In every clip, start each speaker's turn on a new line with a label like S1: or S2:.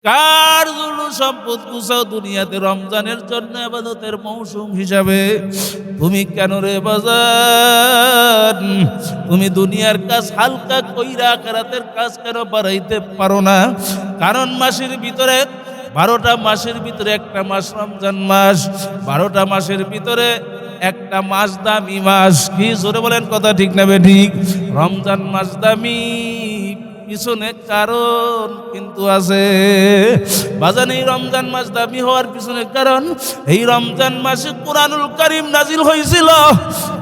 S1: কার জন্য সম্পদ গুছাও দুনিয়াতে রমজানের জন্য ইবাদতের মৌসুম হিসাবে। তুমি কেন রে বাজার, তুমি দুনিয়ার কাজ হালকা কইরা আখিরাতের কাজ কেন বাড়াইতে পারো না? কারণ মাসের ভিতরে 12টা মাসের ভিতরে একটা মাস রমজান মাস, 12টা মাসের ভিতরে একটা মাস দামি মাস। কি জোরে বলেন, কথা ঠিক না ঠিক? রমজান মাস দামি, পিছনে কারণ কিন্তু আছে বাজান। এই রমজান মাস দামি হওয়ার পিছনে কারণ, এই রমজান মাসে কোরআনুল কারীম নাজিল হয়েছিল।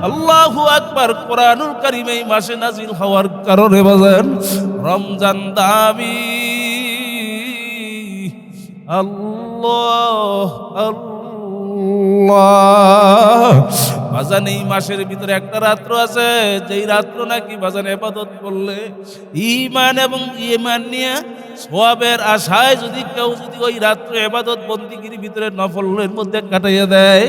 S1: আল্লাহু আকবার, কোরআনুল কারীম এই মাসে নাজিল হওয়ার কারণে বাজান রমজান দামি। আল্লাহ আল্লাহ বাজান, এই মাসের ভিতরে একটা রাত্র আছে, যেই রাত্র নাকি বাজান ইবাদত করলে ঈমান এবং ঈমান নিয়ে সওয়াবের আশায় যদি কেউ ওই রাত্র ইবাদত বন্দিগির ভিতরে নফলের মধ্যে কাটাইয়া দেয়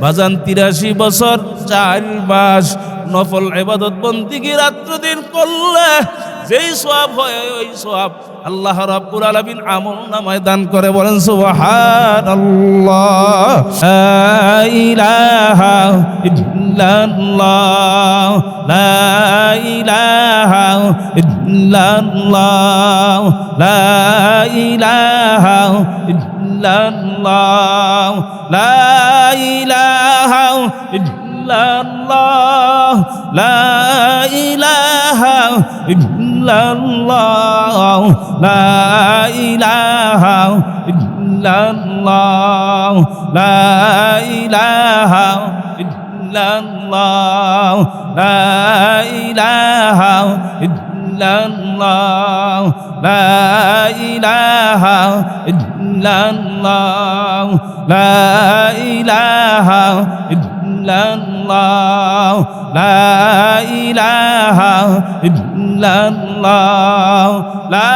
S1: বাজান, 83 বছর 4 মাস নফল ইবাদত বন্দিগি রাত্র দিন করলে যেই সওয়াব হয় ওই সওয়াব আল্লাহ রাব্বুল আলামিন আমলনামায় দান করে। বলেন সুবহানাল্লাহ। লা ইলাহা ইল্লাল্লাহ, লা ইলাহা ইল্লাল্লাহ, লা ইলাহা ইল্লাল্লাহ, লা ইলাহা ইল্লাল্লাহ, লা ইলাহা ইল্লাল্লাহ, লা ইলাহা ইল্লাল্লাহ, লা ইলাহা ইল্লাল্লাহ, লা ইলাহা ইল্লাল্লাহ, লা ইলাহা ইল্লাল্লাহ, লা ইলাহা ইল্লাল্লাহ, লা ইলাহা ইল্লাল্লাহ, লা ইলাহা ইল্লাল্লাহ, লা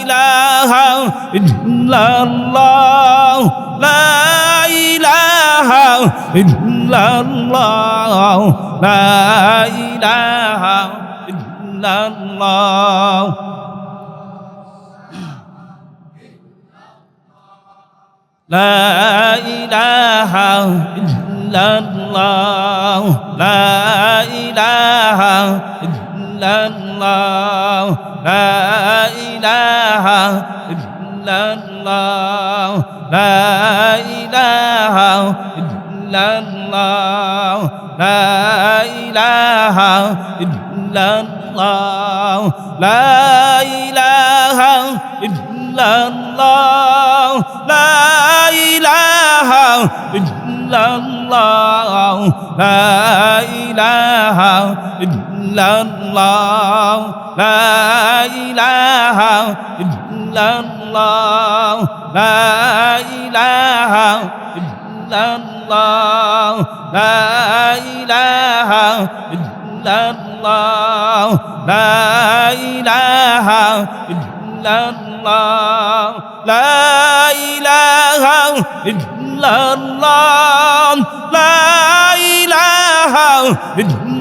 S1: ইলাহা ইল্লাল্লাহ, লা ইলাহা ইল্লাল্লাহ। লা ইলাহা ইল্লাল্লাহ, লা ইলাহা ইল্লাল্লাহ, লা ইলাহা ইল্লাল্লাহ, লা ইলাহা ইল্লাল্লাহ, লা ইলাহা ইল্লাল্লাহ, লা ইলাহা ইল্লাল্লাহ, লা ইলাহা ইল্লাল্লাহ, লা ইলাহা ইল্লাল্লাহ, লা ইলাহা ইল্লাল্লাহ, লা ইলাহা ইল্লাল্লাহ, লা ইলাহা ইল্লাল্লাহ, লা ইলাহা ইল্লাল্লাহ, লা ইলাহা ইল্লাল্লাহ, লা ইলাহা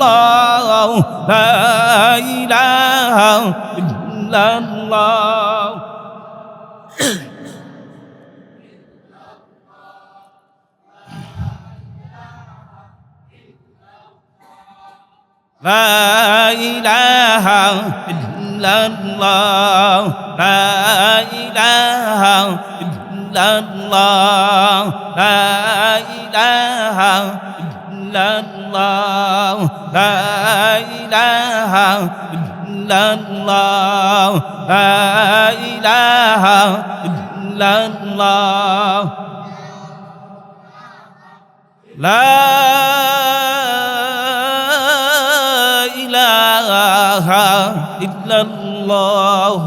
S1: ইল্লাল্লাহ, লা ইলাহা ইল্লাল্লাহ। লা ইলাহা ইল্লাল্লাহ, লা ইলাহা ইল্লাল্লাহ, লা ইলাহা ইল্লাল্লাহ, লা ইলাহা ইল্লাল্লাহ, লা ইলাহা ইল্লাল্লাহ, লা ইলাহা ইল্লাল্লাহ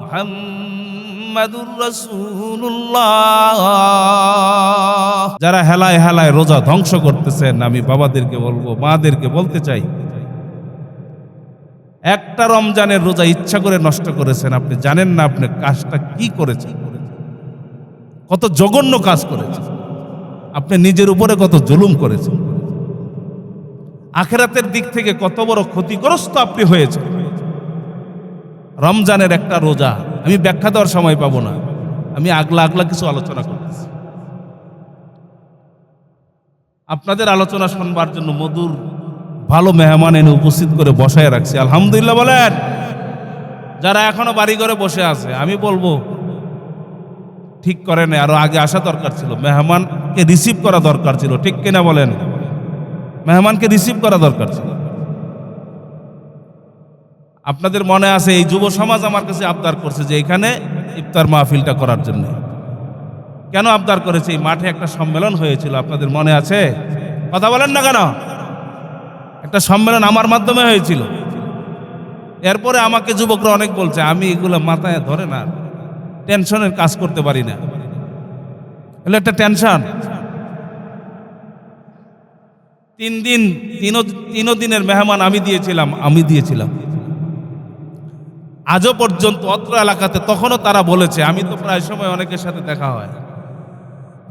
S1: মুহাম্মাদুর রাসূলুল্লাহ। যারা হেলায় হেলায় রোজা ধ্বংস করতেছেন, আমি বাবাদেরকে বলবো, মাদেরকে বলতে চাই, একটা রমজানের রোজা ইচ্ছা করে নষ্ট করেছেন। আপনি জানেন না আপনি কাজটা কি করেছেন, কত জঘন্য কাজ করেছেন, আপনি নিজের উপরে কত জুলুম করেছেন, আখিরাতের দিক থেকে কত বড় ক্ষতিগ্রস্ত আপনি হয়েছেন। রমজানের একটা রোজা, আমি ব্যাখ্যা দেওয়ার সময় পাবো না, আমি আগলা আগলা কিছু আলোচনা করতেছি। আপনাদের আলোচনা শুনবার জন্য মধুর ভালো মেহমান এনে উপস্থিত করে বসায় রাখছি, আলহামদুলিল্লাহ বলেন। যারা এখনো বাড়ি ঘরে বসে আছে, আমি বলবো ঠিক করে না, আরো আগে আসা দরকার ছিল, মেহমানকে রিসিভ করা দরকার ছিল, ঠিক কিনা বলেন? মেহমানকে রিসিভ করা দরকার ছিল। আপনাদের মনে আছে এই যুব সমাজ আমার কাছে আবদার করছে যে এখানে ইফতার মাহফিলটা করার জন্য। কেন আবদার করেছে? এই মাঠে একটা সম্মেলন হয়েছিল, আপনাদের মনে আছে? কথা বলেন না কেন? একটা সম্মেলন আমার মাধ্যমে হয়েছিল। এরপরে আমাকে যুবকরা অনেক বলছে, আমি এগুলো মাথায় ধরে না, টেনশনের কাজ করতে পারি না, এগুলো একটা টেনশন। 3 দিনের মেহমান আমি দিয়েছিলাম। আজও পর্যন্ত অত্র এলাকাতে, তখনও তারা বলেছে, আমি তো প্রায় সময় অনেকের সাথে দেখা হয়,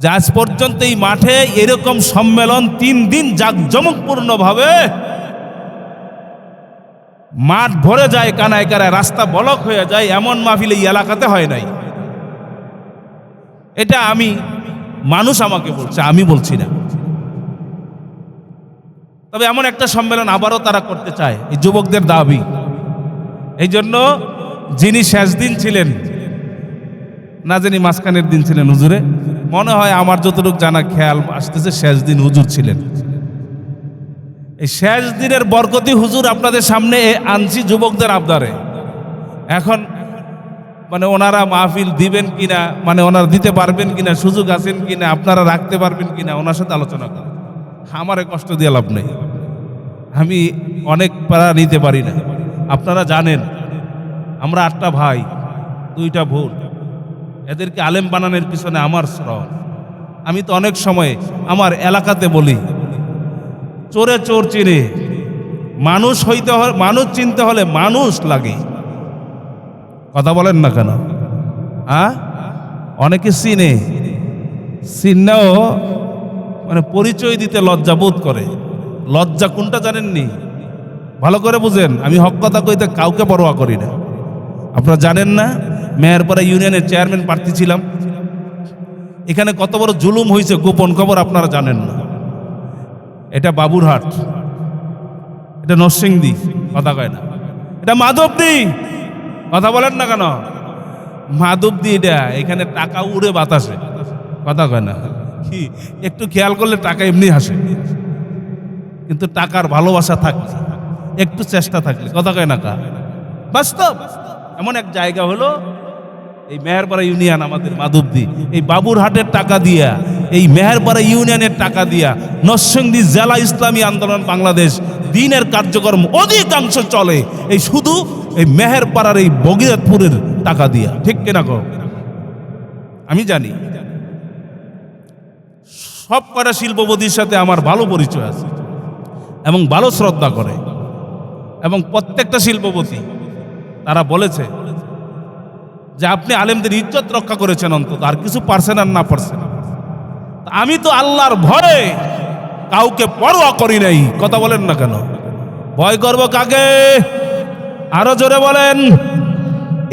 S1: যে আজ পর্যন্ত এই মাঠে এরকম সম্মেলন 3 দিন জাঁকজমকপূর্ণ ভাবে মাঠ ভরে যায়, কানায় কানায় রাস্তা ব্লক হয়ে যায়, এমন মাহফিল এই এলাকাতে হয় নাই। এটা মানুষ আমাকে বলছে, আমি বলছি না। তবে এমন একটা সম্মেলন আবারও তারা করতে চায়, এই যুবকদের দাবি। এই জন্য যিনি শেষ দিন ছিলেন, না জানি মাঝখানের দিন ছিলেন হুজুরে, মনে হয় আমার যতটুকু জানা খেয়াল আসতেছে শেষ দিন হুজুর ছিলেন। এই শেষ দিনের বরকতি হুজুর আপনাদের সামনে আনছি যুবকদের আবদারে। এখন ওনারা মাহফিল দিবেন কিনা, ওনারা দিতে পারবেন কিনা, সুযোগ আছেন কিনা, আপনারা রাখতে পারবেন কিনা, ওনার সাথে আলোচনা করেন। আমারে কষ্ট দিয়ে লাভ নেই, আমি অনেক পারা নিতে পারি না। আপনারা জানেন আমরা 8টা ভাই 2টা বোন, এদেরকে আলেম বানানোর পিছনে আমার শ্রম। আমি তো অনেক সময় আমার এলাকাতে বলি, চোরে চোর চিনে, মানুষ চিনতে হলে মানুষ লাগে। কথা বলেন না কেন? অনেকে চিনেও পরিচয় দিতে লজ্জা বোধ করে। লজ্জা কোনটা জানেননি? ভালো করে বুঝেন, আমি হক কথা কইতে কাউকে পরোয়া করি না। আপনারা জানেন না, মেহেরপাড়া ইউনিয়নের চেয়ারম্যান প্রার্থী ছিলাম। এখানে কত বড় জুলুম হয়েছে, গোপন খবর আপনারা জানেন না। এটা বাবুরহাট, এটা নরসিংদী, কথা কয় না। এটা মাধবদী, কথা বলেন না কেন? মাধবদী, এটা এখানে টাকা উড়ে বাতাসে, কথা কয় না। কি একটু খেয়াল করলে টাকা এমনি হাসে, কিন্তু টাকার ভালোবাসা থাকলে, একটু চেষ্টা থাকলে, কথা কয় না কা, বাস্তব। এমন এক জায়গা হলো এই মেহেরপাড়া ইউনিয়ন, আমাদের মাধবদী। এই বাবুরহাটের টাকা দিয়া, এই মেহেরপাড়া ইউনিয়নের টাকা দিয়া নরসিংদী জেলা ইসলামী আন্দোলন বাংলাদেশ দিনের কার্যক্রম অধিকাংশ চলে এই শুধু এই মেহেরপাড়ার এই বগিরাতপুরের টাকা দিয়া, ঠিক কিনা কো? আমি জানি সব কটা শিল্পপতির সাথে আমার ভালো পরিচয় আছে এবং ভালো শ্রদ্ধা করে, এবং প্রত্যেকটা শিল্পপতি তারা বলেছে যে আপনি আলেমদের ইজ্জত রক্ষা করেছেন, অন্তত আর কিছু পারছেন আর না পারছেন। আমি তো আল্লাহর ভয়ে কাউকে পরোয়া করি নাই, কথা বলেন না কেন? ভয় করব কাকে? আরো জোরে বলেন।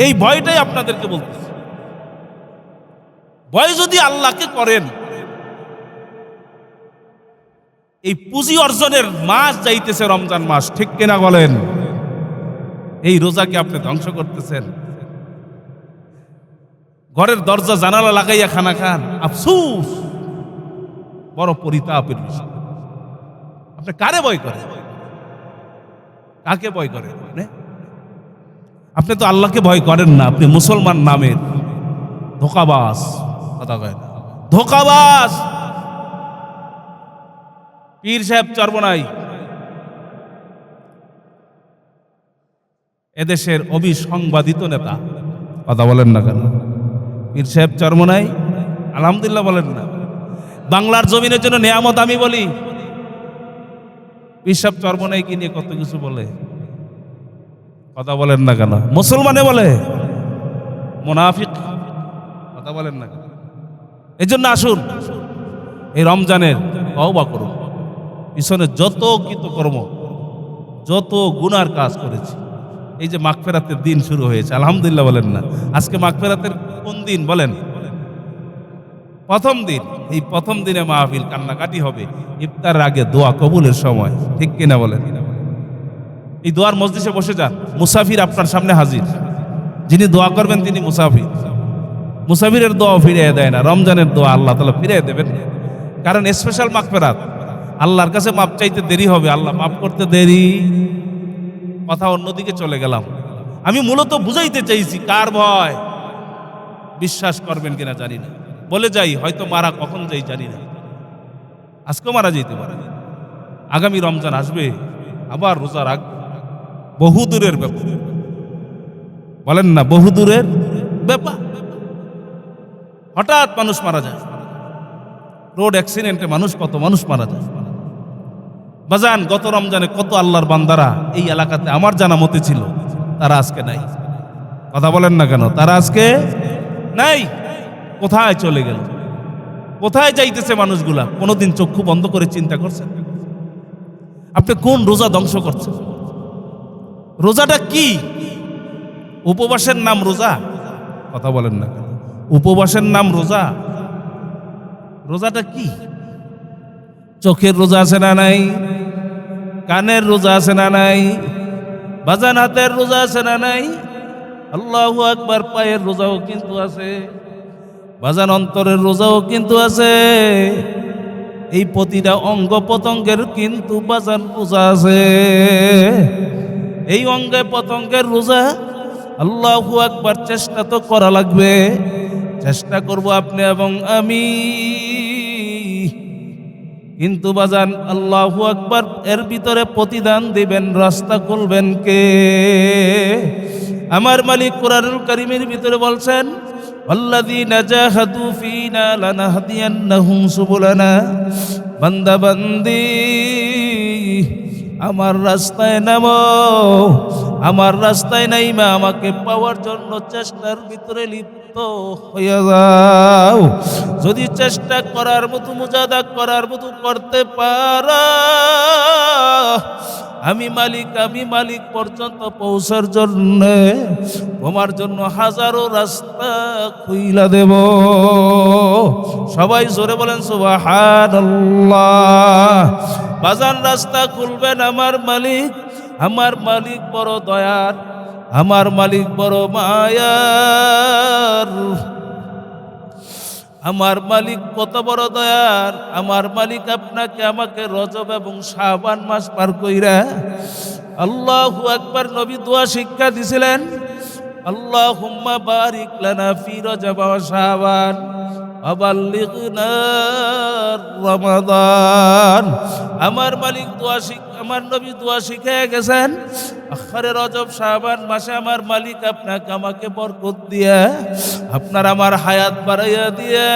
S1: এই ভয়টাই আপনাদেরকে বলতেছি। ভয় যদি আল্লাহকে করেন, এই পুঁজি অর্জনের মাস যাইতেছে রমজান মাস, ঠিক কিনা বলেন? এই রোজাকে আপনি ধ্বংস করতেছেন। ঘরের দরজা জানালা লাগাইয়া খানা খান, আফসোস, বড় পরিতাপের বিষয়। আপনি কারে ভয় করেন? কাকে ভয় করেন? আপনি তো আল্লাহকে ভয় করেন না, আপনি মুসলমান নামের ধোকাবাজ, কথা কয় না, ধোকাবাজ। পীর সাহেব চরমনাই এদেশের অবিসংবাদিত নেতা, কথা বলেন না কেন? পীর সাহেব চরমনাই, আলহামদুলিল্লাহ বলেন না? বাংলার জমিনের জন্য নেয়ামত আমি বলি, পীর সাহেব চরমনাইকে নিয়ে কত কিছু বলে, কথা বলেন না কেন? মুসলমানে বলে মুনাফিক, কথা বলেন না কেন? এই জন্য আসুন এই রমজানের তওবা করুন। পিছনে যত কৃতকর্ম, যত গুনার কাজ করেছি, এই যে মাগফিরাতের দিন শুরু হয়েছে, আলহামদুলিল্লাহ বলেন না? আজকে মাগফিরাতের কোন দিন বলেন? প্রথম দিন। এই প্রথম দিনে মাহফিল, কান্নাকাটি হবে ইফতারের আগে, দোয়া কবুলের সময়, ঠিক কিনা বলেন? এই দোয়ার মজলিসে বসে যান, মুসাফির আপনার সামনে হাজির, যিনি দোয়া করবেন তিনি মুসাফির। মুসাফিরের দোয়া ফিরিয়ে দেয় না, রমজানের দোয়া আল্লাহ তাআলা ফিরিয়ে দেবেন, কারণ স্পেশাল মাগফিরাত। আল্লাহর কাছে মাপ চাইতে দেরি হবে, আল্লাহ মাপ করতে দেরি। কথা অন্যদিকে চলে গেলাম। আমি মূলত বুঝাইতে চাইছি কার ভয়, বিশ্বাস করবেন কিনা জানি না, বলে যাই হয়তো মারা কখন যাই জানি না, আজকেও মারা যেতে পারে। আগামী রমজান আসবে, আবার রোজা রাখবো, বহু দূরের ব্যাপার, বলেন না? বহু দূরের ব্যাপার। হঠাৎ মানুষ মারা যায়, রোড অ্যাক্সিডেন্টে কত মানুষ মারা যায়। বাজান, গত রমজানে কত আল্লাহর বান্দারা এই এলাকাতে আমার জানা মতে ছিল, তারা আজকে নাই। কথা বলেন না কেন? তারা আজকে নাই। কোথায় চলে গেল? কোথায় যাইতেছে মানুষগুলা? কোনোদিন চক্ষু বন্ধ করে চিন্তা করছেন? আপনি কোন রোজা ধ্বংস করছেন? রোজাটা কি? উপবাসের নাম রোজা? কথা বলেন না কেন? উপবাসের নাম রোজা? রোজাটা কি? চোখের রোজা আছে না নাই? কানের রোজা আছে না নাই? বাজান, হাতের রোজা আছে না নাই? আল্লাহু আকবার, পায়ের রোজাও কিন্তু আছে বাজান, অন্তরের রোজাও কিন্তু আছে। এই প্রতিটা অঙ্গ প্রত্যঙ্গের কিন্তু বাজান রোজা আছে। এই অঙ্গে প্রত্যঙ্গের রোজা, আল্লাহু আকবার, চেষ্টা তো করা লাগবে। চেষ্টা করব আপনি এবং আমি, কিন্তু বাজান আল্লাহু আকবার এর ভিতরে প্রতিদান দিবেন, রাস্তা খুলবেন কে? আমার মালিক কুরআনুল কারীমের ভিতরে বলছেন, আল্লাযীনা জাহাদু ফীনা লানাহদিয়ান্নাহুম সুবুলানা। বান্দা বান্দি, আমার রাস্তায় নামো, আমার রাস্তায় নাইমা আমাকে পাওয়ার জন্য চেষ্টার ভিতরে লিপ্ত হয়ে যাও। যদি চেষ্টা করার মতো, মুজাহাদা করার মতো করতে পারো, আমি মালিক পর্যন্ত পৌঁছার জন্য তোমার জন্য হাজারো রাস্তা খুইলা দেব। সবাই জোরে বলেন সুবহানাল্লাহ। বাজান, রাস্তা খুলবেন আমার মালিক বড় দয়ার, আমার মালিক বড় মায়ার। আমার মালিক কত বড় দয়ার! আমার মালিক আপনাকে আমাকে রজব এবং শাবান মাস পার কইরা, আল্লাহু আকবার, নবী দোয়া শিক্ষা দিছিলেন, আল্লাহুম্মা বারিক লানা ফি রজব ওয়া শাবান ওয়া বাল্লিগনা রমাদান। আমার মালিক আমার নবী দোয়া শিখিয়ে গেছেন, আখরে রজব শাবান মাসে আমার মালিক আপনাকে আমাকে বরকত দিয়া, আপনার আমার হায়াত বাড়াইয়া দিয়া,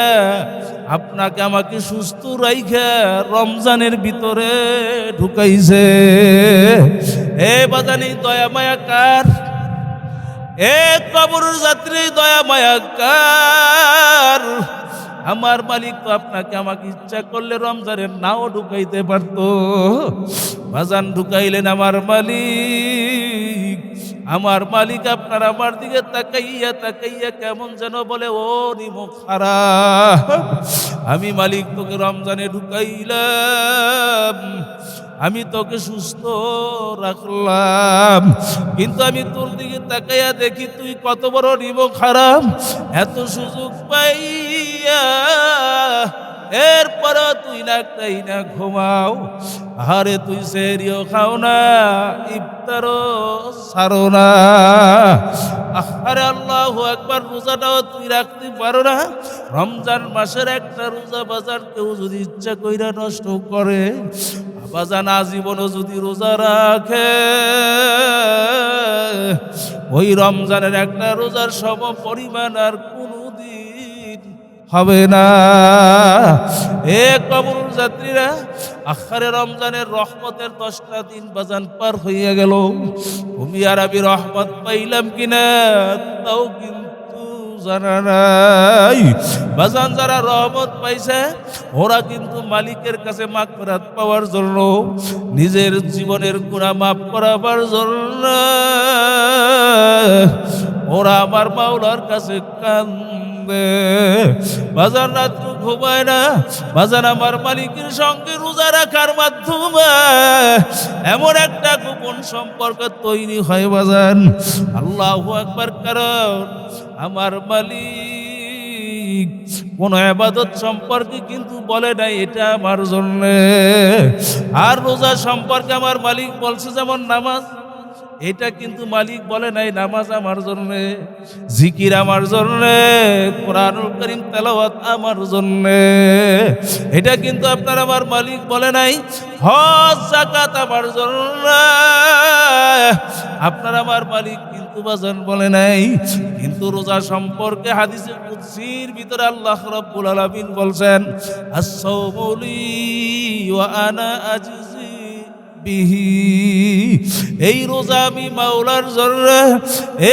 S1: আপনাকে আমাকে সুস্থ রাইখা রমজানের ভিতরে ঢুকাইছে। এ বাজানি, দয়া মায়া কার? এ কবরের যাত্রী, দয়া মায়া কার? আমার মালিক তো আপনাকে আমাকে ইচ্ছা করলে রমজানের নাও ঢুকাইতে পারতো। বাজান, ঢুকাইলেন আমার মালিক। আমার মালিক আপনার আমার দিকে তাকাইয়া কেমন যেন বলে, ও নিমক খারাপ, আমি মালিক তোকে রমজানে ঢুকাইলাম, আমি তোকে সুস্থ রাখলাম, কিন্তু আমি তোর দিকে তাকাইয়া দেখি তুই কত বড় নিমক খারাপ। এত সুযোগ পাইয়া এরপরও তুই না খাই না ঘুমাও, আরে তুই সেহরিও খাও না, ইফতারও ছাড়ো না। আরে আল্লাহু আকবার, রোজাটাও তুই রাখতে পারো না। রমজান মাসের একটা রোজা বাজার কেউ যদি ইচ্ছা কইরা নষ্ট করে, বাজান আজীবনও যদি রোজা রাখে, ওই রমজানের একটা রোজার সম পরিমাণ আর কোনদিন হবে না। এ কবর যাত্রীরা, আখরে রমজানের রহমতের 10টা দিন বাজান পার হইয়া গেল, তুমি আর আমি রহমত পাইলাম কিনা তাও কিন্তু জানা নাই। বাজান যারা রহমত পাইছে ওরা কিন্তু মালিকের কাছে মাগফিরাত পাওয়ার জন্য, নিজের জীবনের গুনাহ মাফ করাবার জন্য ওরা আমার মাওলার কাছে কান্দে। বাজার রাত্র ঘুমায় না, বাজার আমার মালিকের সঙ্গে রোজা রাখার মাধ্যমে এমন একটা গোপন সম্পর্ক তৈরি হয় বাজান। আল্লাহু আকবার। কারণ আমার মালিক কোন ইবাদত সম্পর্কে কিন্তু বলে নাই এটা আমার জন্য। আর রোজা সম্পর্কে আমার মালিক বলছে যেমন নামাজ, এটা কিন্তু মালিক বলে নাই নামাজ আমার জন্য, জিকির আমার জন্য, কোরআনুল কারীম তেলাওয়াত আমার জন্য, এটা কিন্তু আপনার আমার মালিক বলে নাই। হজ যাকাত আমার জন্য, আপনার আমার মালিক কিন্তু বাজান বলে নাই। কিন্তু রোজা সম্পর্কে হাদিসে কুদসির ভিতরে আল্লাহ রাব্বুল আলামিন বলছেন, আস-সাওমু লি ওয়া আনা আজজি বিহি, এই রোজা আমি মাওলার জন্য,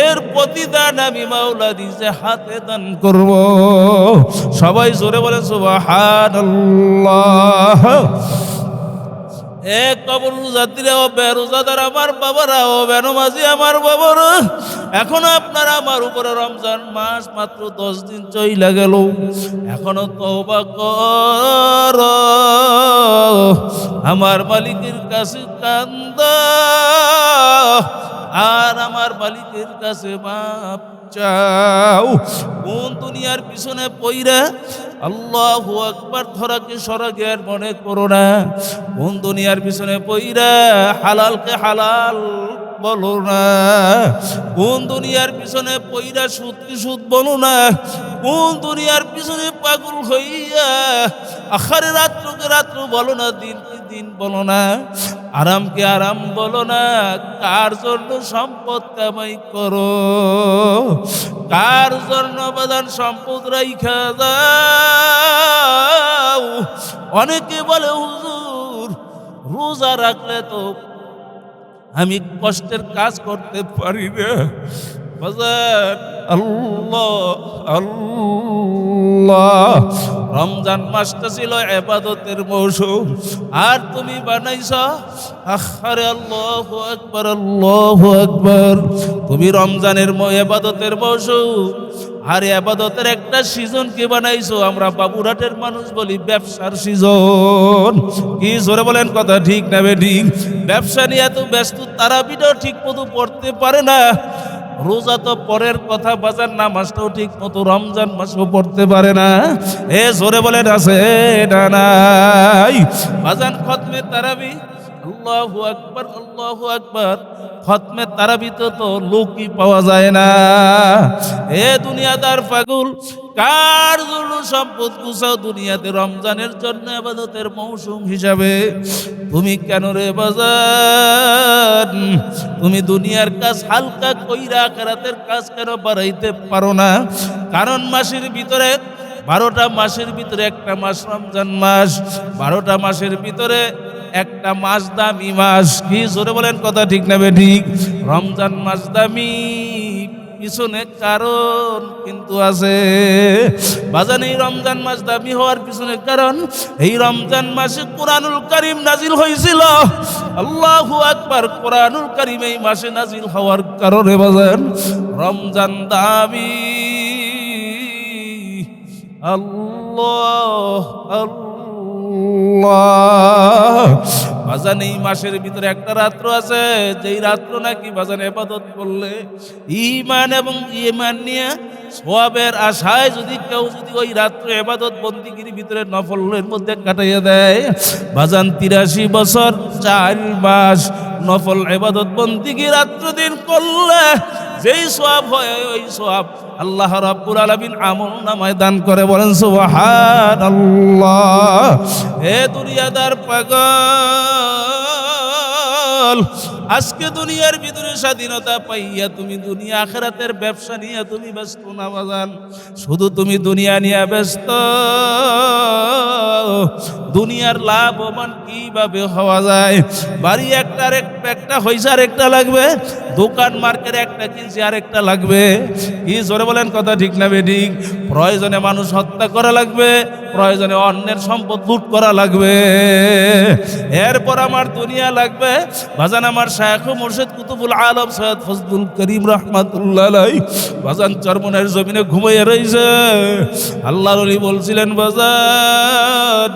S1: এর প্রতিদান আমি মাওলা নিজে হাতে দান করব। সবাই জোরে বলেন সুবহানাল্লাহ। এক কবর রোজাতিরা ও বেরোজাদার আমার বাবারা ও বেনমাজি আমার বাবারা, এখনো আপনারা আমার উপরে রমজান মাস মাত্র 10 দিন চইলা গেল, এখনো তওবা কর, আমার মালিকের কাছে কান্দা আর আমার মালিকের কাছে মাপ চাও। কোন দুনিয়ার পিছনে পইরা আল্লাহু আকবার ধরাকে সরাগের মনে করো না। কোন দুনিয়ার পিছনে পইরা হালালকে হালাল বলো না। কোন দুনিয়ার পিছনে পইরা সুদকে সুদ বলো না। কোন দুনিয়ার পিছনে পাগল হইয়া আখারে রাত্রকে রাত্র বলো না, দিনকে দিন বলো না, আরামকে আরাম বলো না। কার জন্য সম্পদ কামাই করো, কার জন্য বাদান সম্পদ রাইখা দাও। অনেকে বলে হুজুর রোজা রাখলে তো আমি কষ্টের কাজ করতে পারি না। বাজার আল্লাহ আল্লাহ, রমজান মাসটা ছিল ইবাদতের মৌসুম, আর তুমি বানাইছ আখারে আল্লাহু আকবার আল্লাহু আকবার। তুমি রমজানের ইবাদতের মৌসুম আর ইবাদতের একটা সিজন কি বানাইছো, আমরা বাবুরহাটের মানুষ বলি ব্যবসার সিজন। কি জোরে বলেন কথা ঠিক না বেঠিক? ব্যবসা নিয়ে এত ব্যস্ত, তারাবিটাও ঠিক মতো পড়তে পারে না। রোজা তো পরের কথা, বাজার নামাজটাও ঠিক মতো রমজান মাসও পড়তে পারে না। এ জোরে বলেন আছে না নাই? বাজান খতমে তারাবি, আল্লাহু আকবার আল্লাহু আকবার, খতমে তারাবিতে তো লোকই পাওয়া যায় না। এ দুনিয়াদার পাগল, কার জন্য সম্পদ গুছাও দুনিয়াতে রমজানের জন্য ইবাদতের মৌসুম হিসাবে। তুমি কেন রে বাজার, তুমি দুনিয়ার কাজ হালকা কইরা আখিরাতের কাজ কেন বাড়াইতে পারো না? কারণ মাসের ভিতরে 12টা মাসের ভিতরে একটা মাস রমজান মাস, 12টা মাসের ভিতরে একটা মাস দামি মাস। কি জোরে বলেন কথা ঠিক না বেঠিক? রমজান মাস দামি, পিছনে কারণ কিন্তু আছে বাজান। এই রমজান মাস দামি হওয়ার পিছনে কারণ, এই রমজান মাসে কোরআনুল কারীম নাজিল হয়েছিল। আল্লাহু আকবার, কোরআনুল কারীম এই মাসে নাজিল হওয়ার কারণে বাজান রমজান দামি। আল্লাহ আল্লাহ। বাজান এই মাসের ভিতরে একটা রাত্র আছে, যেই রাত্র নাকি বাজান ইবাদত করলে ঈমান এবং ঈমান নিয়ে সওয়াবের আশায় যদি কেউ যদি ওই রাত্র ইবাদত বন্দিগির ভিতরে নফলের মধ্যে কাটাইয়া দেয়, বাজান 83 বছর 4 মাস নফল ইবাদত বন্দিগি রাত্র দিন করলে যেই সওয়াব হয়, ওই সওয়াব আল্লাহ রাব্বুল আলামিন আমল নামায় দান করে। বলেন সুবহানাল্লাহ। হে দুনিয়াদার পাগল, আজকে দুনিয়ার ভিতরে স্বাধীনতা পাইয়া তুমি দুনিয়া আখিরাতের ব্যবসা নিয়ে তুমি ব্যস্ত না বাজান, শুধু তুমি দুনিয়া নিয়ে ব্যস্ত। দুনিয়ার লাভবান কিভাবে হওয়া যায়। বাড়ি একটা হইছে আর একটা লাগবে, দোকান মার্কেট একটা কিনছে আর একটা লাগবে। কি জোরে বলেন কথা ঠিক না বেঠিক? প্রয়োজনে মানুষ হত্যা করা লাগবে, প্রয়োজনে অন্যের সম্পদ লুট করা লাগবে, এরপর আমার দুনিয়া লাগবে। বাজান আমার শায়খ মুর্শিদ কুতুবুল আলম সৈয়দ ফজলুল করিম রাহমাতুল্লাহ আলাইহি বাজান চরমনের জমিনে ঘুমাইয়া রইছে। আল্লাহর ওলি বলছিলেন, বাজান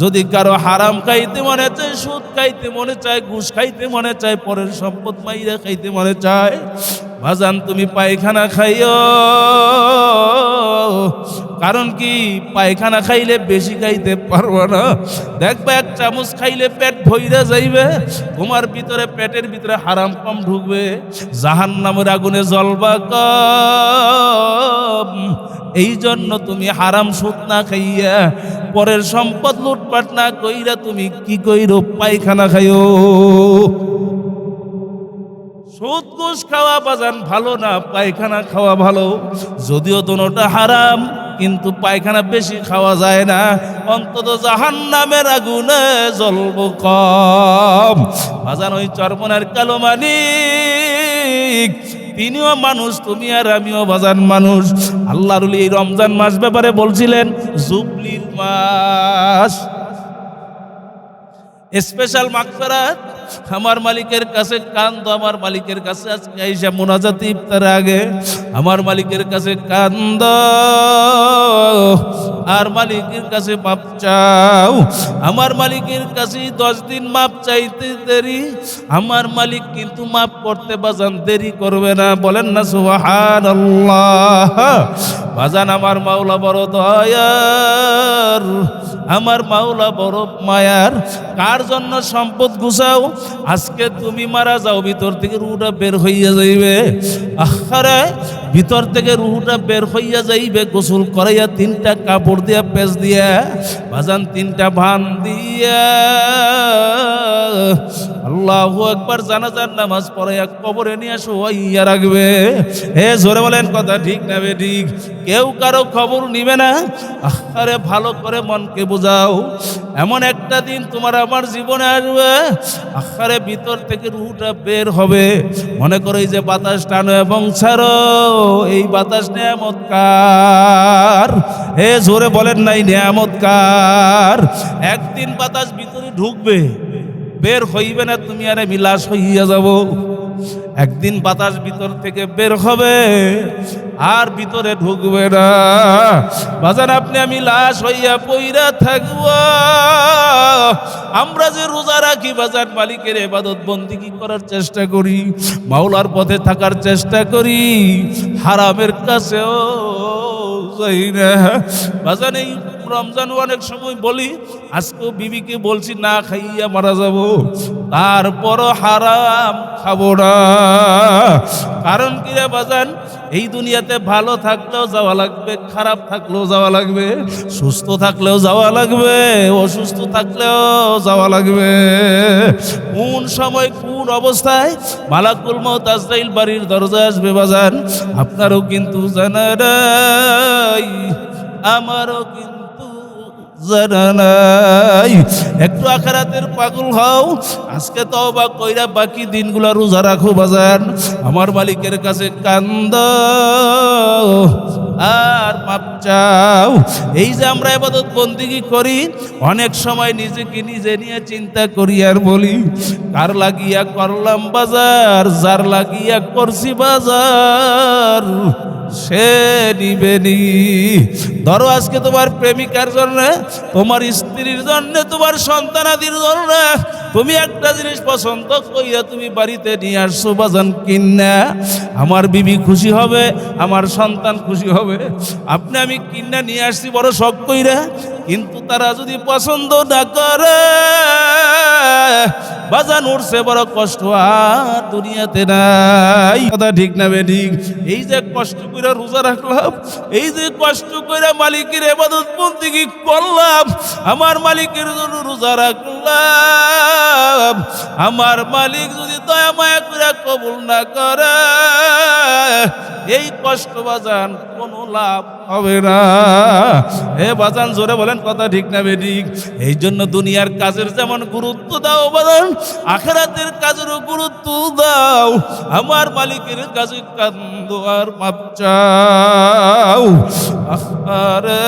S1: যদি কারো হারাম খাইতে মনে চায়, সুদ খাইতে মনে চায়, ঘুষ খাইতে মনে চায়, পরের সম্পদ মাইরা খাইতে মনে চায়, বাজান তুমি পায়খানা খাইও। কারণ কি, পায়খানা খাইলে বেশি খাইতে পারবো না। দেখবে এক চামচ খাইলে পেট ভইরা যাইবে, তোমার ভিতরে পেটের ভিতরে হারাম কম ঢুকবে, জাহান্নামের আগুনে জ্বলবা কম। এই জন্য তুমি হারাম সুদ না খাইয়া, পরের সম্পদ লুটপাট না কইরা তুমি কি কইরো, পায়খানা খাইও। সুদ ঘুষ খাওয়া বাজান ভালো না, পায়খানা খাওয়া ভালো। যদিও দোনোটা হারাম, কিন্তু পায়খানা বেশি খাওয়া যায় না, অন্তত জাহান্নামের আগুনে জ্বলব কম। বাজান ওই চরমনের কালো মানিক তিনিও মানুষ, তুমি আর আমিও বাজান মানুষ। আল্লাহর ওলি এই রমজান মাস ব্যাপারে বলছিলেন, জুবলির মাস, স্পেশাল মাগফিরাত। আমার মালিকের কাছে কান্দো, আমার মালিকের কাছে আজকে আইসা মুনাজাত ইফতার আগে আমার মালিকের কাছে কান্দো, আর মালিকের কাছে মাপ চাও। আমার মালিকের কাছে 10 দিন মাপ চাইতে দেরি, আমার মালিক কিন্তু মাপ করতে বাজান দেরি করবে না। বলেন না সুবহানাল্লাহ। বাজান আমার মাওলা বড় দয়ার, আমার মাওলা বড় মায়ার। কার জন্য সম্পদ গুছাও, আজকে তুমি মারা যাও, ভিতর থেকে রুহটা বের হইয়া যাইবে। আহারে ভিতর থেকে রুহটা বের হইয়া যাইবে, গোসল করাইয়া 3টা কাপড় দিয়া পেঁচ দিয়া বাজান 3টা ভান দিয়া আল্লাহু আকবার জানাজার নামাজ পড়াইয়া কবরে নিয়ে শোয়াইয়া রাখবে। হে জোরে বলেন কথা ঠিক না বেঠিক? কেউ কারো খবর নিবে না। আরে ভালো করে মনকে বোঝাও, এমন একটা দিন তোমার আমার জীবনে আসবে, আরে ভিতর থেকে রুহটা বের হবে। মনে করো এই যে বাতাস টানো এবং ছাড়ো, এই বাতাস নেয়ামত কার? হে জোরে বলেন নাই নেয়ামত কার? একদিন বাতাস ভিতরে ঢুকবে, বের হইবে না, তুমি আর আমি লাশ হইয়া যাব। একদিন বাতাস ভিতর থেকে বের হবে আর ভিতরে ঢুকবে না। বাজান আপনি আমি লাশ হইয়া পইরা থাকব। আমরা যে রোজা রাখি বাজান, মালিকের ইবাদত বন্দেগী করার চেষ্টা করি, মাওলার পথে থাকার চেষ্টা করি, হারামের কাছেও যাই না। বাজান এই রমজান অনেক সময় বলি, আজকেও বিবিকে বলছি না খাইয়া মারা যাব, তারপরও হারাম খাবো না। কারণ কি রে বাজান, এই দুনিয়াতে ভালো থাকলেও যাওয়া লাগবে, খারাপ থাকলেও যাওয়া লাগবে, সুস্থ থাকলেও যাওয়া লাগবে, অসুস্থ থাকলেও যাওয়া লাগবে। কোন সময় কোন অবস্থায় মালাকুল মউত আজরাইল বাড়ির দরজায় আসবে বাজান, আপনারও কিন্তু জানা নাই, আমারও কিন্তু জানা নাই। একটু আখিরাতের পাগল হও, আজকে তওবা কইরা বাকি দিনগুলো রোজা রাখো বাজান। আমার মালিকের কাছে কান্দো আর মাপ চাও। এই যে আমরা ইবাদত বন্দেগী করি, অনেক সময় নিজেকে নিজে নিয়ে চিন্তা করি আর বলি, কার লাগিয়া করলাম বাজার, যার লাগিয়া করছি বাজার সে নিবেনি। ধরো আজকে তোমার প্রেমিকার জন্য, তোমার স্ত্রীর জন্য, তোমার সন্তানাদির জন্য তুমি একটা জিনিস পছন্দ কইরা তুমি বাড়িতে নিয়ে আসছো বাজান কিন্না, আমার বিবি খুশি হবে, আমার সন্তান খুশি হবে। আপনি আমি কিন্না নিয়ে আসছি বড় শখ কইরা, কিন্তু তারা যদি পছন্দ না করে বাজান উঠছে বড় কষ্ট আর দুনিয়াতে নাই। কথা ঠিক না বেঠিক? এই যে কষ্ট করে রোজা রাখলাম, এই যে কষ্ট করে মালিকের ইবাদত বন্দেগী করলাম, আমার মালিকের জন্য রোজা রাখলাম, আসলাম, আমার মালিক যদি দয়া মায়া করে কবুল না করে, এই কষ্ট বাজান কোনো লাভ হবে না। এ বাজান জোরে বলেন কথা ঠিক না বেঠিক? এই জন্য দুনিয়ার কাজের যেমন গুরুত্ব দাও বাজান, আখিরাতের কাজেরও গুরুত্ব দাও। আমার মালিকের কাছে কান্দো আর মাপ চাও। আরে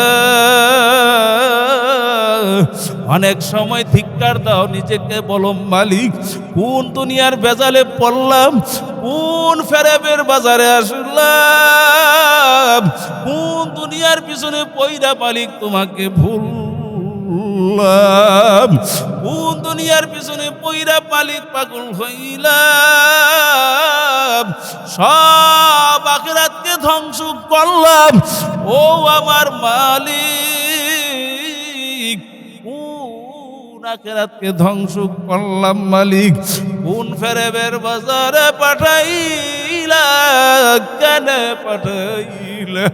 S1: অনেক সময় ধিক্কার দাও, নিজেকে বলো মালিক কোন দুনিয়ার বেজালে পড়লাম, কোন ফেরেবের বাজারে আসলাম, কোন দুনিয়ার পিছনে পয়রা মালিক তোমাকে ভুললাম, কোন দুনিয়ার পিছনে পয়রা মালিক পাগল হইলাম, সব আখিরাতকে ধ্বংস করলাম। ও আমার মালিক, কোন আখিরাতকে ধ্বংস করলাম মালিক, কোন ফেরেবের বাজারে পাঠাইলা, কেন পাঠাইলা?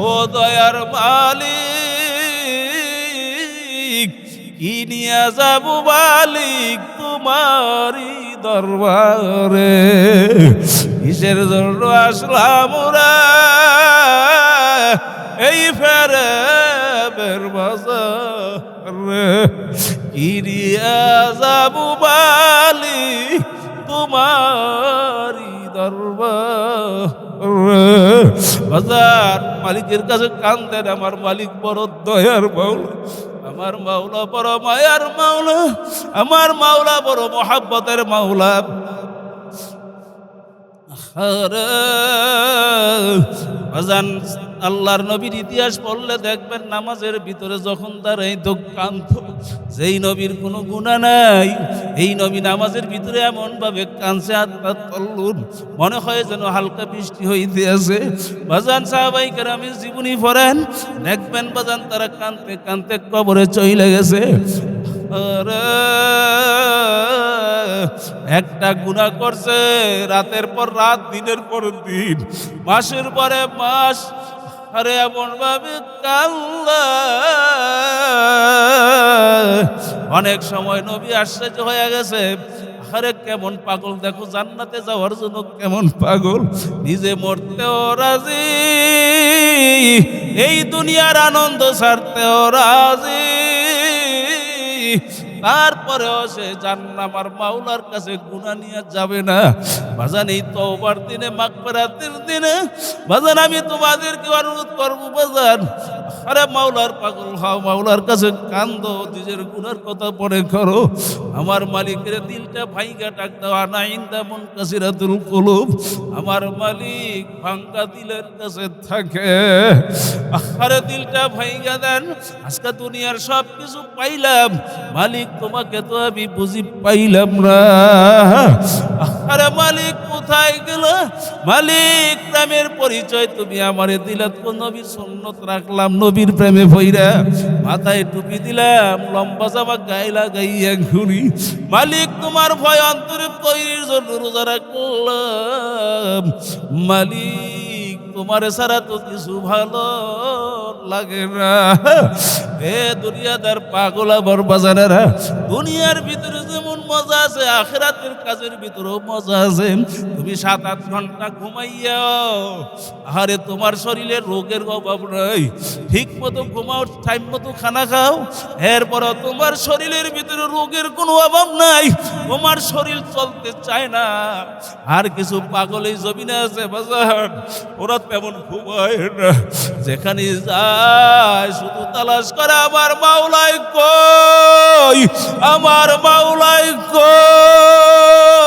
S1: ও দয়ার মালিক, কি নিয়ে যাব মালিক তোমারই দরবারে? কিসের জন্য আসলাম ওরা এই ফেরেবের বাজারে? কি নিয়ে যাব মালিক তোমারই দরবারে? বাজার মালিকের কাছে কান্দেন, আমার মালিক বড় দয়ার মাওলা, আমার মাওলা বড় মায়ার মাওলা, আমার মাওলা বড় মোহাব্বতের মাওলা। বাজান আল্লাহর নবীর ইতিহাস পড়লে দেখবেন, নামাজের ভিতরে যখন দাঁড়াই তো কান্ত, যেই নবীর কোনো গুনাহ নাই, এই নবী নামাজের ভিতরে এমন ভাবে কাঁদছে, আত্মা তল্লুন, মনে হয় যেন হালকা বৃষ্টি হইতে আছে। বাজান সাহাবায়ে কেরামের জীবনী পড়েন, দেখবেন বাজান তারা কাঁদতে কাঁদতে কবরে চলে গেছে। একটা গুনাহ করছে, রাতের পর রাত, দিনের পর দিন, মাসের পরে মাস, আরে এমন ভাবে কান্না। অনেক সময় নবী আশ্চর্য হয়ে গেছে, আরে কেমন পাগল দেখো, জান্নাতে যাওয়ার জন্য কেমন পাগল, নিজে মরতেও রাজি, এই দুনিয়ার আনন্দ ছাড়তেও রাজি, তারপরেও সে জান্নাত আমার মাওলার কাছে গুনাহ নিয়ে যাবে না। বাজান এই তওবার দিনে, মাগফিরাতের দিনে বাজান আমি তোমাদেরকে অনুরোধ করব বাজান, আরে মাওলার পাগল হও, মাওলার কাছে কান্দো, নিজের গুনার কথা মনে করো। আমার মালিকের দিলটা ভাঙ্গা ডাক দাও, আনা ইনদা মুনকাসিরাতুল কুলুব, আমার মালিক ভাঙ্গা দিলের কাছে থাকে। আরে দিলটা ভাঙ্গা দেন, আজকে দুনিয়ার সব কিছু পাইলাম মালিক, তোমাকে তো আমি বুঝি পাইলাম না। আরে মালিক কোথায় গেল? মালিক প্রেমের পরিচয় তুমি আমারে দিলা, তো নবীর সুন্নত রাখলাম, নবীর প্রেমে ভইরা মাথায় টুপি দিলাম, লম্বা জামা গায়ে লাগাইয়া ঘুরি। মালিক তোমার ভয় অন্তরে তৈরির জন্য রোজা রাখলাম। মালিক তোমার ছাড়া তো কিছু ভালো লাগে না। এ দুনিয়াদার পাগল আমার বাজারেরা, দুনিয়ার ভিতরে যেমন মজা আছে, আখিরাতের কাজের ভিতরেও মজা আছে। তুমি 7-8 ঘন্টা ঘুমাইয়াও, আরে তোমার শরীরে রোগের অভাব নাই, ঠিক মতো ঘুমাও, টাইম মতো খানা খাও, এরপরও তোমার শরীরের ভিতরে রোগের কোনো অভাব নাই, তোমার শরীর চলতে চায় না। আর কিছু পাগল এই জমিনে আছে বাজার, ওরা তেমন ঘুমায় না, যেখানে যায় শুধু তালাশ করে আমার মাওলাই কই, আমার মাওলাই কই,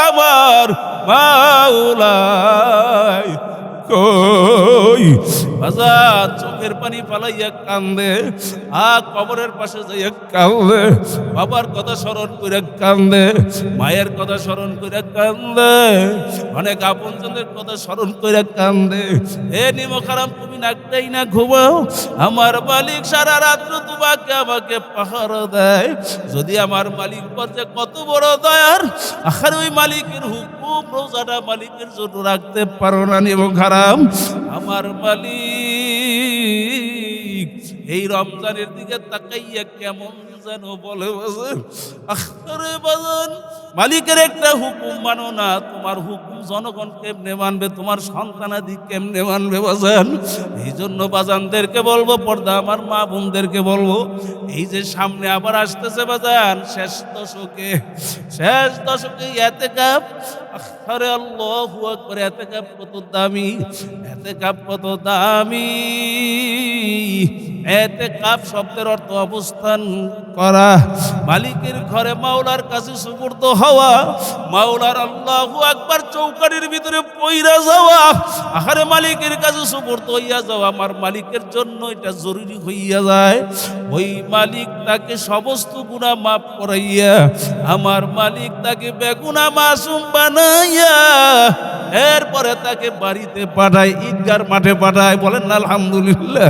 S1: আমার মাওলাই কই। বাজার চোখের পানি ফালাইয়া কান্দে, কবরের পাশে যাইয়া কান্দে, বাবার কথা স্মরণ করে কান্দে, মায়ের কথা স্মরণ করে কান্দে, অনেক আপনজনের কথা স্মরণ করে কান্দে। এ নিমখারাম তুমি নাকটাই না ঘুমাও, আমার মালিক সারা রাত্র তোমাকে আমাকে পাহারা দেয়। যদি আমার মালিক বলছে কত বড় দয়ার, আখার ওই মালিকের হুকুম রোজাটা মালিকের জন্য রাখতে পারো না নিমখারাম। আমার মালিক এই রমজানের দিকে তাকাইয়া কেমন যেন বলে বাজান, আরে বাজান মালিকের একটা হুকুম মানো না, তোমার হুকুম জনগণ কেমনে মানবে, তোমার সন্তানাদি কেমনে মানবে বাজান। এই জন্য বাজানদেরকে বলবো, পর্দা আমার মা বোনদেরকে বলবো, এই যে সামনে আবার আসতেছে বাজান শেষ দশকে ইতিকাফ, আরে আল্লাহু আকবার, ইতিকাফ কত দামি, ইতিকাফ কত দামি। ইতিকাফ শব্দের অর্থ অবস্থান করা, মালিকের ঘরে মাওলার কাছে সুপুর্দ হওয়া, মাওলার আল্লাহু আকবার চৌকাঠের ভিতরে পইরা যাওয়া, আহারে মালিকের কাছে সুপুর্দ হইয়া যাওয়া, আমার মালিকের জন্য এটা জরুরি হইয়া যায়। ওই মালিক তাকে সমস্ত গুনাহ মাফ করাইয়া, আমার মালিক তাকে বেগুনা মাসুম বানাইয়া এরপরে তাকে বাড়িতে পাঠায়, ঈদগার মাঠে পাঠায়। বলেন না আলহামদুলিল্লাহ।